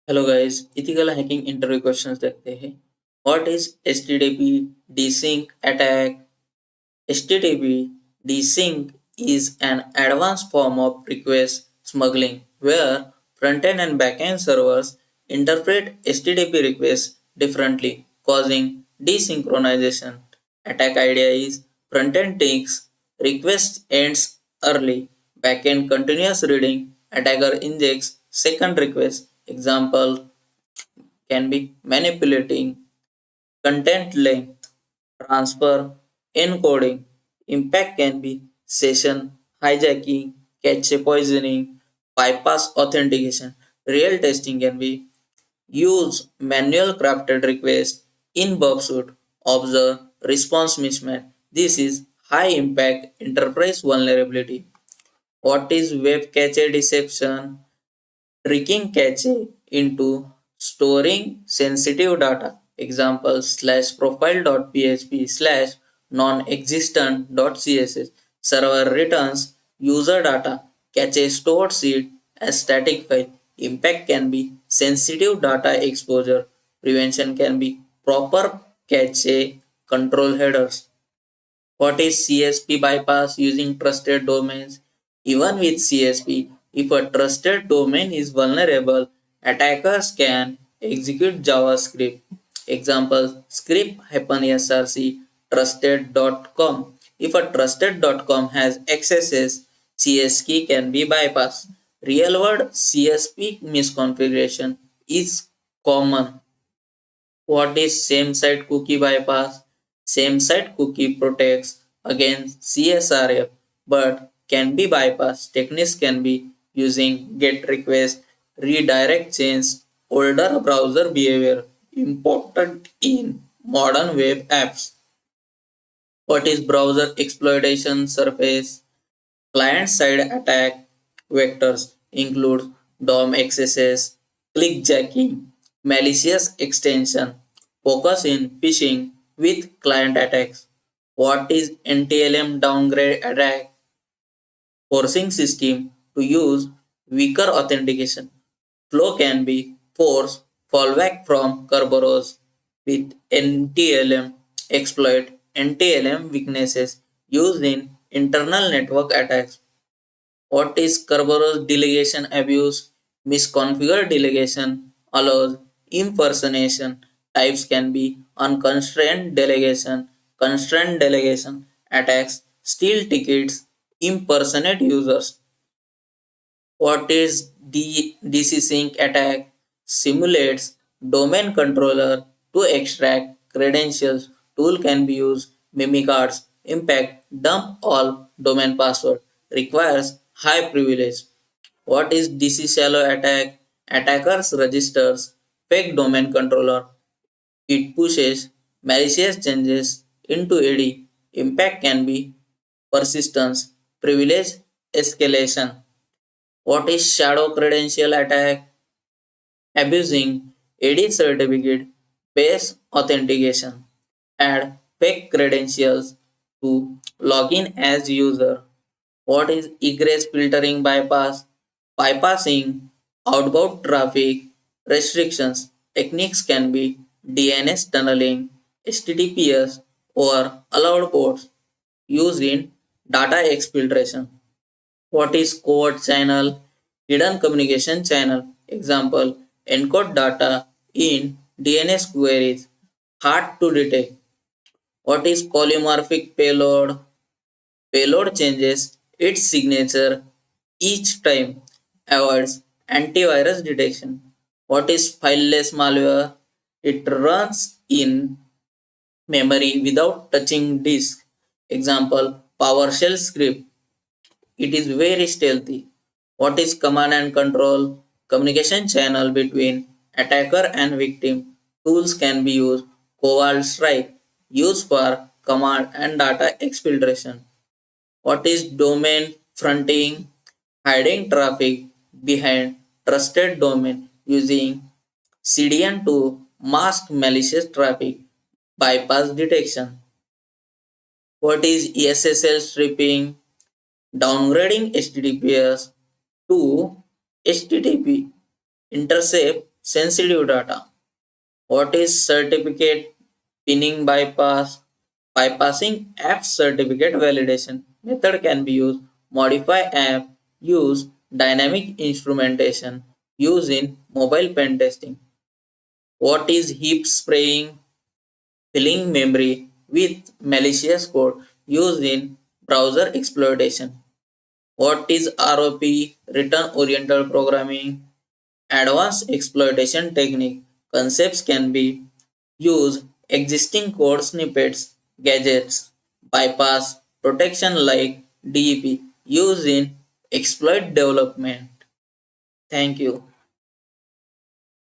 Hello guys, ethical hacking interview questions देखते हैं। What is HTTP desync attack? HTTP desync is an advanced form of request smuggling where front-end and back-end servers interpret HTTP requests differently, causing desynchronization. Attack idea is front-end takes request ends early, back-end continuous reading, attacker injects second request. Example can be manipulating content length, transfer, encoding. Impact can be session hijacking, cache poisoning, bypass authentication. Real testing can be use manual crafted request in Bubsuit, observe response mismatch. This is high impact enterprise vulnerability. What is web cache deception? Tricking cache into storing sensitive data. Example slash profile.php slash non-existent.css. Server returns user data. Cache stores it as static file. Impact can be sensitive data exposure. Prevention can be proper cache control headers. What is CSP bypass using trusted domains? Even with CSP, if a trusted domain is vulnerable, attackers can execute JavaScript. Example script-src trusted.com. If a trusted.com has XSS, CSP can be bypassed. Real world CSP misconfiguration is common. What is same site cookie bypass? Same site cookie protects against CSRF but can be bypassed. Techniques can be using GET request, redirect chains, older browser behavior, important in modern web apps. What is browser exploitation surface? Client-side attack vectors include DOM accesses, clickjacking, malicious extension, focus in phishing with client attacks. What is NTLM downgrade attack? Forcing system to use weaker authentication. Flow can be force fallback from Kerberos with NTLM exploit NTLM weaknesses used in internal network attacks. What is Kerberos delegation abuse? Misconfigured delegation allows impersonation. Types can be unconstrained delegation, constrained delegation, attacks, steal tickets, impersonate users. What is DCSync attack? Simulates domain controller to extract credentials. Tool can be used mimicards. Impact dump all domain password. Requires high privilege. What is DC shallow attack? Attackers registers fake domain controller. It pushes malicious changes into AD. Impact can be persistence, privilege escalation. What is shadow credential attack? Abusing AD certificate based authentication. Add fake credentials to login as user. What is egress filtering bypass? Bypassing outbound traffic restrictions. Techniques can be DNS tunneling, HTTPS, or allowed ports used in data exfiltration. What is covert channel? Hidden communication channel. Example, encode data in DNS queries. Hard to detect. What is polymorphic payload? Payload changes its signature each time. Avoids antivirus detection. What is fileless malware? It runs in memory without touching disk. Example, PowerShell script. It is very stealthy. What is command and control? Communication channel between attacker and victim. Tools can be used. Covert strike used for command and data exfiltration. What is domain fronting? Hiding traffic behind trusted domain using CDN to mask malicious traffic. Bypass detection. What is SSL stripping? Downgrading HTTPS to HTTP intercept sensitive data. What is certificate pinning bypass? Bypassing app certificate validation method can be used. Modify app, use dynamic instrumentation, use in mobile pen testing. What is heap spraying? Filling memory with malicious code used in browser exploitation. What is ROP? Return oriented programming. Advanced exploitation technique. Concepts can be used existing code snippets, gadgets, bypass, protection like DEP used in exploit development. Thank you.